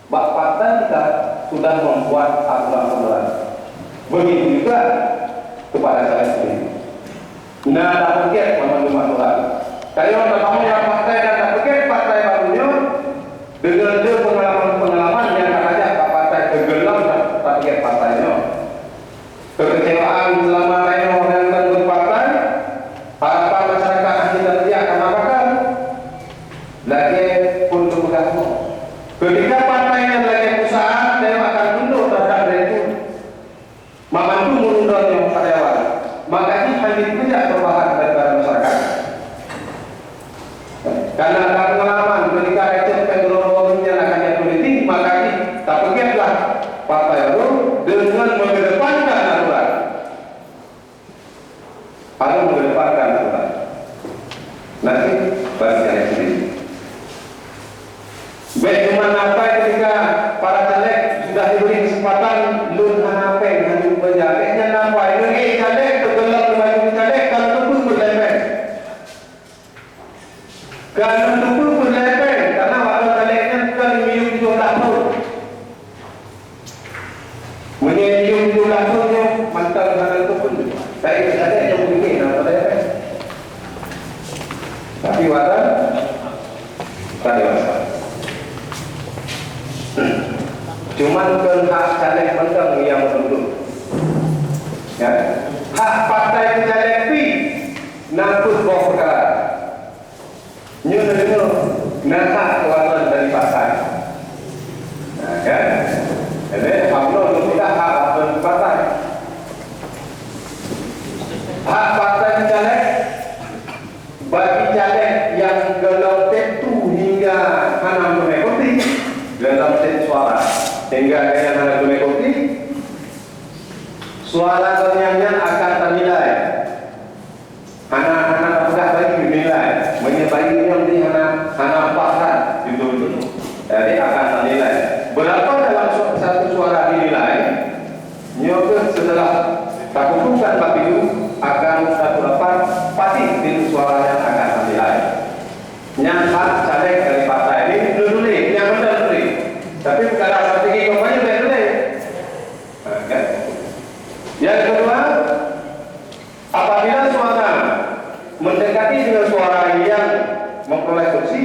Bak partai kita sudah membuat aturan-aturan. Begitu juga kepada saya sendiri. Nah, tak pikir memenuhi aturan. Kalau kamu yang partai dan tak pikir partai barunya dengan dia pengalaman yang katanya partai kegelam tak pikir partainya. Kekecewaan selama lain orang yang berpartai, harapan masyarakat kita dia akan apakan? Lagi pun bergabung. Ketika partai yang lagi usaha, dia akan tunduk terhadap itu, membantu mengundangnya karyawan. Maka ini hanya tidak perubahan daripada masyarakat. Karena ada pengalaman ketika recep teknologi yang akan politik, maka ini tak pikirlah partai baru dengan mengedepankan aturan. Atau mengedepankan aturan. Nanti bagi saya sendiri. Bagaimana ketika para caleg sudah diberi kesempatan lun apa yang berjalannya nampak ini caleg tergelap dengan caleg kalau tubuh berlepen. Kalau tubuh berlepen karena waktu calegnya bukan minum 7 tahun. Menyinjung 7 tahunnya mantan dengan tubuh. Saya caleg yang begini nama lepen. Tapi wadah tak dewasa. Cuman ke hak caleg mentang yang berduduk. Ya. Hak partai caleg pi nakut bawa perkara. Nyu nak kewajiban dari partai. Nah, kan? Jadi Allah tidak hak dari partai. Hak partai caleg bagi caleg yang gelau tentu hingga hana mengikuti dalam suara. Sehingga yang harus mengikuti suara ternyata akan ternilai. Anak-anak sudah bagi dinilai, menyebai yang di anak bahkan itu. Jadi akan ternilai. Berapa dalam satu suara dinilai? Nyokot setelah tak kumpulkan itu akan satu dapat pasti di suara yang akan ternilai. Yang hak caleg dari partai ini dulu yang benar dulu. Tapi kalau strategi kampanye tidak boleh. Okay. Yang kedua, apabila suara mendekati dengan suara yang memperoleh kursi,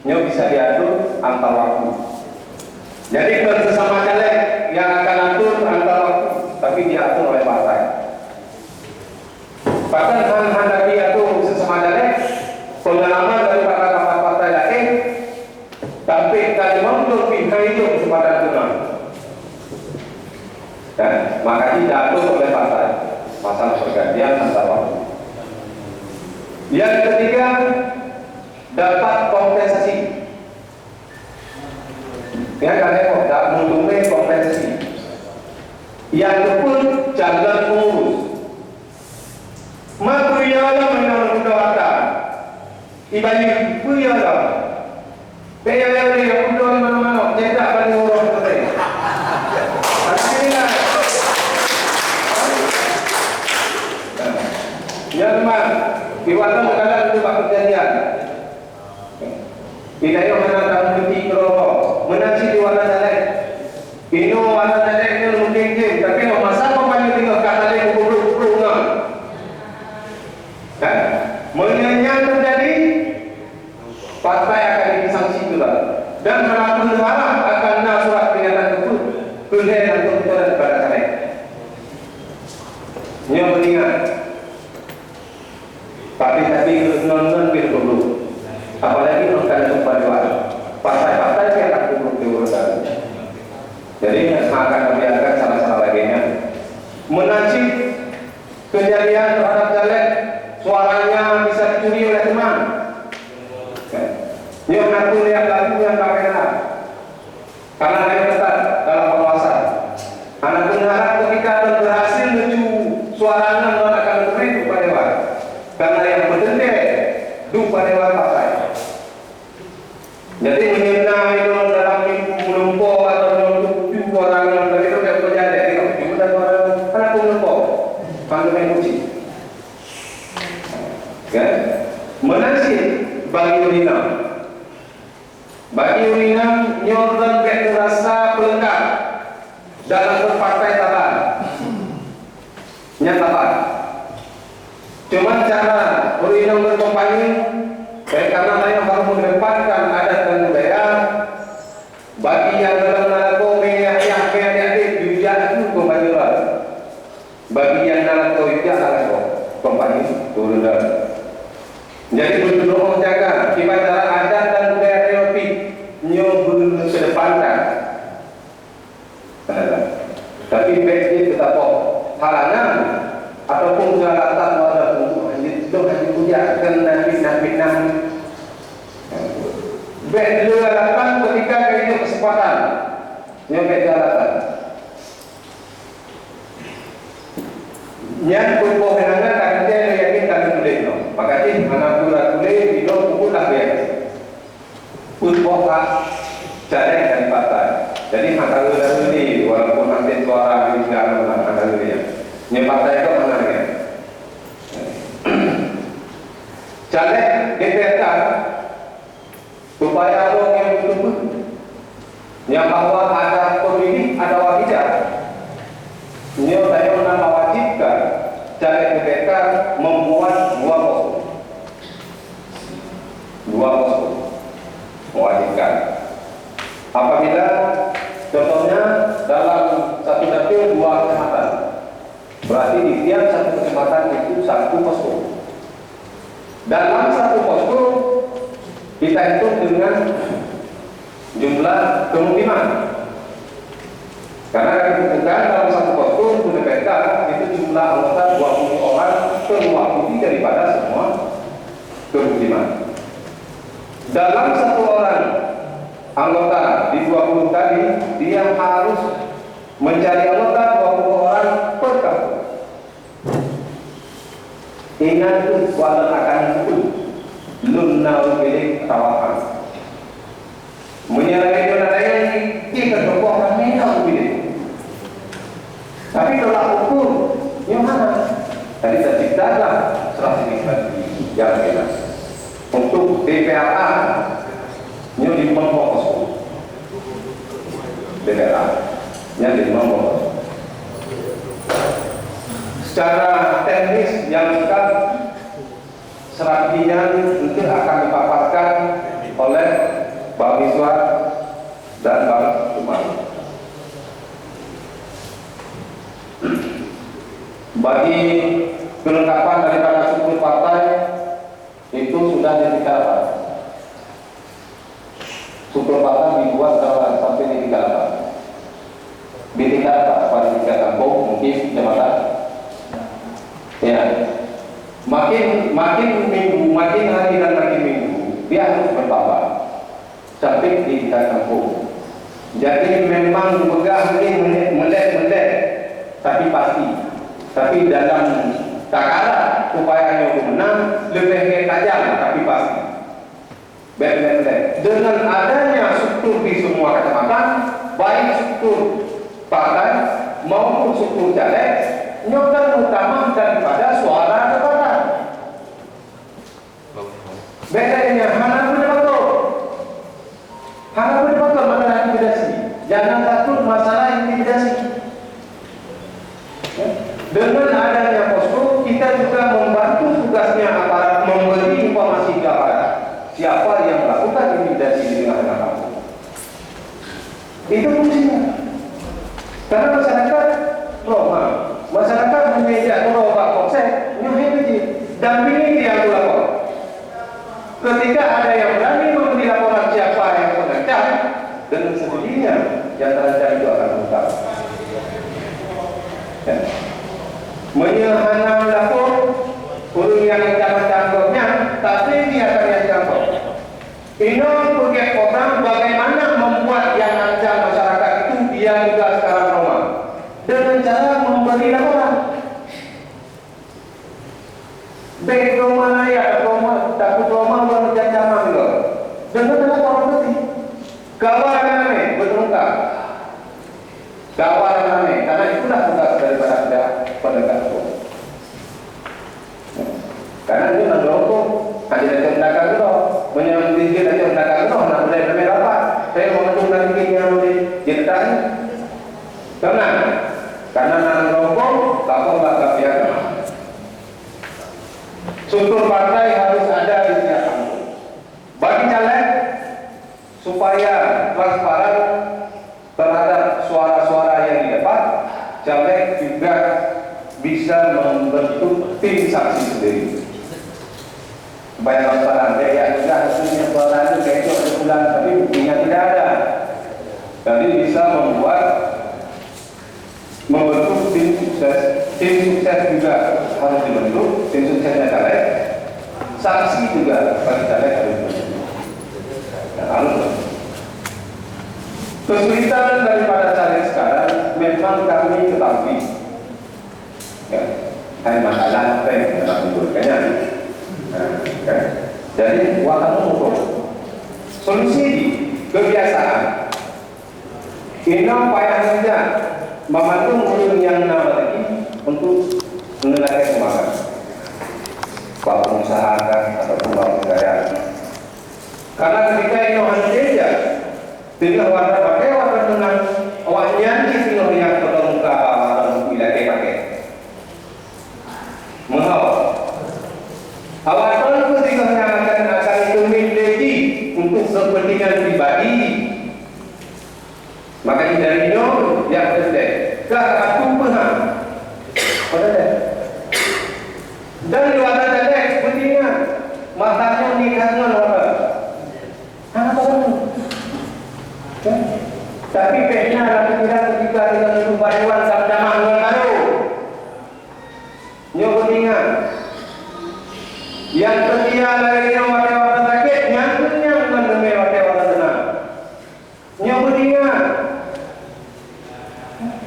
bisa diatur antar waktu. Jadi bersama caleg yang akan atur antar waktu, tapi diatur oleh partai. Bahkan hendak diatur sesama caleg, pengalaman dari partai lain. Tapi kalau untuk pindah itu kepada Tuhan, dan maka tidak atur oleh partai masalah pergantian antar waktu. Yang ketiga, dapat kompensasi. Ya kalau tak menguntungkan kompensasi. Yang kedua, jalan urus. Materialnya menurut data. Ibalik puyalah. Payah dia udah mana-mana, cetak balik orang terbaik. Ya teman, diwakil kadang itu pak kejadian. Kita yang menantang bukti kerobok, menansi di warna caleg. Ini warna caleg ini mungkin tapi masa apa tinggal kata dia pukul-pukul enggak? Kan? Menyanyian terjadi, partai akan disanksi juga. Dan melakukan haram akan surat peringatan tersebut kemudian untuk kepada caleg. Yang mengingat. Tapi non perlu. Apalagi orang sumpah partai-partai yang tak perlu diuruskan. Jadi akan membiarkan salah-salah lainnya. Menanti kejadian terhadap caleg, suaranya bisa dicuri oleh teman. Yang aku lihat lagu yang kamera, karena dia tetap dalam pengawasan. Anak berharap ketika berhasil menuju suaranya akan memberi kepada dewan. Karena yang berdendek dupa dewan partai. Jadi menghina itu dalam menumpuk atau menuju orang dari itu tidak terjadi. Kita dan orang anak menumpuk, panggil yang kunci. Kan? Menasih bagi menghina. kompani, karena mereka harus mengedepankan adat dan budaya. Bagi yang dalam narko meyah diujian itu kompani luar. Bagi yang narko itu narko kompani turun dari. Jadi betul-betul jaga gimana adat dan budaya kreatif belum kedepankan. Tapi bagi tetap halangan ataupun galatan wadah untuk itu hanya ujian nabi. Bagi galatan ketika itu kesempatan nyobek galatan. Yang berpomenangan akan dia yakin kami boleh no. Makanya anak pura boleh di pun tak biasa. Pun bohak jalan dari partai. Jadi maka ini walaupun nanti suara ini tidak menang ya. Partai itu menangnya. Jalan DPR supaya orang yang betul yang bahwa ada pemilih, ada wajar. Ini saya mewajibkan jalan DPR membuat dua posko mewajibkan. Apabila contohnya dalam satu dapil 2 kecamatan, berarti di tiap satu kecamatan itu 1 posko. Dalam 1 posko kita hitung dengan jumlah kemukiman. Karena ditentukan dalam 1 posko untuk DPK itu jumlah anggota 20 orang terwakili daripada semua kemukiman. Dalam 1 orang anggota di 20 tadi, dia harus mencari anggota 20 orang per kampung. Ingat itu walau akan itu lunau milik tawakan. Menyerahkan yang kita tokoh kami tahu pilih. Tapi tolak ukur yang mana? Tadi saya ciptakan strategi yang kita untuk DPRA nya 5 posko. DPRA nya 5 posko. Secara teknis yang kita strateginya mungkin akan dipaparkan oleh Bang Miswar dan Bang Umar. Bagi kelengkapan daripada struktur partai itu sudah dibicarakan. Struktur partai dibuat sampai di 38. Di tingkat apa? Pada tingkat kampung, mungkin kecamatan. Ya. Makin minggu, makin hari dan makin minggu, dia harus bertambah sampai di tingkat kampung. Jadi memang megah ini melek, tapi pasti. Tapi dalam takaran upayanya untuk menang lebih tajam, tapi pasti. Benar-benar. Dengan adanya struktur di semua kecamatan, baik struktur partai maupun struktur caleg, nyokap utama daripada suara kekuatan. Bedanya hana betul masalah intimidasi. Jangan takut masalah intimidasi. Dengan adanya posko, kita juga membantu tugasnya aparat memberi informasi kepada siapa yang melakukan intimidasi di tengah-tengah kampung. Itu fungsinya. Karena masyarakat trauma, masyarakat menyediakan berobat konsep, nyuhi dampingi dia lapor. Ketika ada yang berani memberi laporan siapa yang mengancam, dengan sendirinya yang terancam itu akan terungkap. Ya. Menyehana lapor, urung yang ancam-ancamnya, tapi dia akan yang campur. Ini proyek program bagaimana membuat yang ancam masyarakat itu dia juga sekarang trauma dengan cara memberi laporan. Baik trauma ya, takut trauma mengerjakan caman juga. Dengan laporan berarti kawal rame bertengkar. Kawal rame, karena itulah tugas daripada penegak hukum. Karena dia mendorong kajian tindakan itu, menyembunyikan kajian tindakan itu, nak boleh lebih rapat. Saya mau menentukan ini yang diceritakan. Karena nak rokok, lapor tak biasa. Struktur partai harus ada bisa membentuk tim saksi sendiri. Supaya transparan, ya sudah hasilnya pelan itu ada bulan, tapi buktinya tidak ada. Jadi bisa membentuk tim sukses. Tim sukses juga harus dibentuk, tim suksesnya caleg, saksi juga bagi caleg harus dibentuk. Lalu kesulitan daripada caleg sekarang memang kami ketahui. Ya, hanya masalah yang dalam diberikannya. Nah, jadi waktu mengukur solusi kebiasaan. Ini payah saja membantu murid yang nama lagi untuk menilai kembangan Pak pengusaha atau pegawai. Karena ketika ini hanya saja tinggal warna pakai warna dengan awalnya tinggal yang terlalu ke wilayah pakai mengapa awal ketika akan itu miliki untuk kepentingan pribadi, makanya dari itu yang terjadi ke aku pernah dan di wadah tadi sepertinya matanya nikahnya orang tapi kayaknya ada kira ketika kita itu bariwan sama baru nyobainnya yang setia lagi yang wadah sakit nyangkutnya mendengar wadah tenang nyobainnya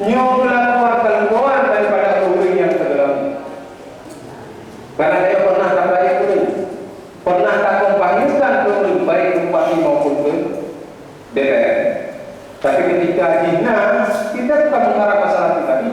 nyobalah keluar daripada hubungan yang tenggelam karena dia pernah tak baik pun pernah tak kompanyikan pun baik bupati maupun ke DPR. Tapi ketika hina kita bukan mengarah masalah pribadi,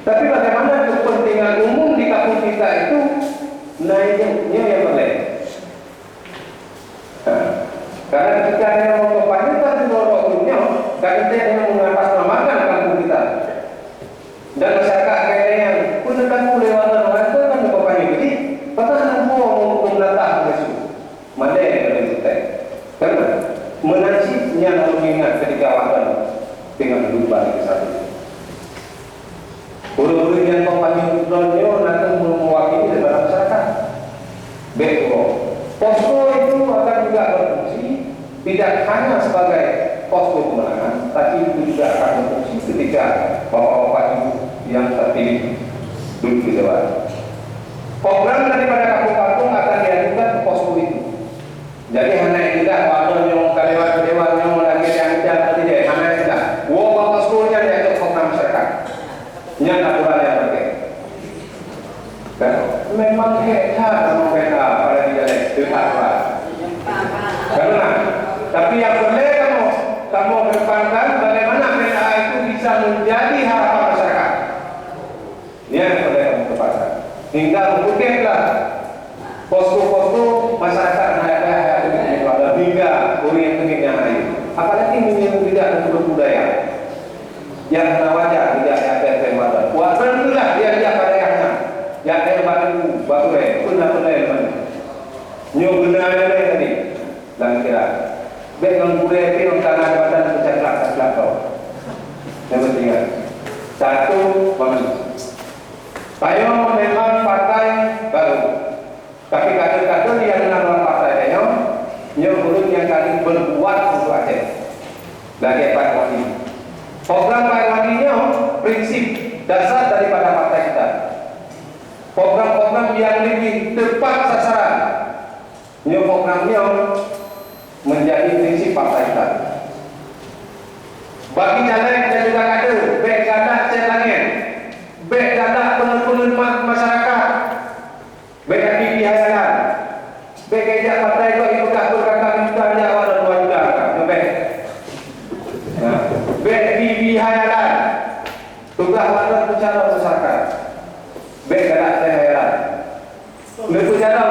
tapi bagaimana kepentingan umum di kampung kita itu naiknya yang boleh. Karena ketika dia mau kompanyikan di luar umumnya, karena dia yang mengatasnamakan kampung kita dan masyarakat kayaknya yang pun akan mulai warna itu kan kompanyi jadi pertahanan mau menatah isu mana yang lebih penting karena menasibnya lalu ingat ketika warna dengan dulu balik ke satu guru-guru yang kompanyi itu nanti mewakili daripada masyarakat beko posko itu akan juga berfungsi tidak hanya sebagai posko kemenangan, tapi itu juga akan berfungsi ketika bapak-bapak ibu yang terpilih duduk di dewan. Program daripada kampung-kampung akan diajukan ke posko itu. Jadi hanya tidak waktu yang kelewat dewan yang lagi yang tidak hanya tidak. Bapak poskonya diajukan program masyarakat. Yang aturan yang terkait. Dan memang kita membela pada tidak aturan. Karena tapi yang boleh kamu kedepankan bagaimana PNA itu bisa menjadi harapan masyarakat. Ini yang boleh kamu kedepankan. Hingga mungkinlah posko-posko masyarakat hayat itu ada hingga kuliah yang lain. Apalagi minum tidak untuk budaya yang wajah tidak ada tema. Wajar itulah dia pada yang ada batu pun apa mana. Nyobena tadi dan kira baik budaya itu tanah badan pecah kelak yang penting satu Tayo memang partai baru tapi kader-kader yang dalam partai Tayo nyobulun yang kali berbuat untuk Aceh lagi Pak Wadi program Pak Wadinya prinsip dasar daripada partai kita program-program yang lebih tepat sasaran programnya menjadi prinsip partai kita. Bagi caleg dan juga kader, baik gadah celangen, baik gadah pengen-pengen masyarakat, baik aktivis hayalan, baik ejak partai itu ibu kabur kakak juta aja awal 2 juta, baik. Baik aktivis hayalan, tugas warga bicara masyarakat, baik gadah hayalan. Berbicara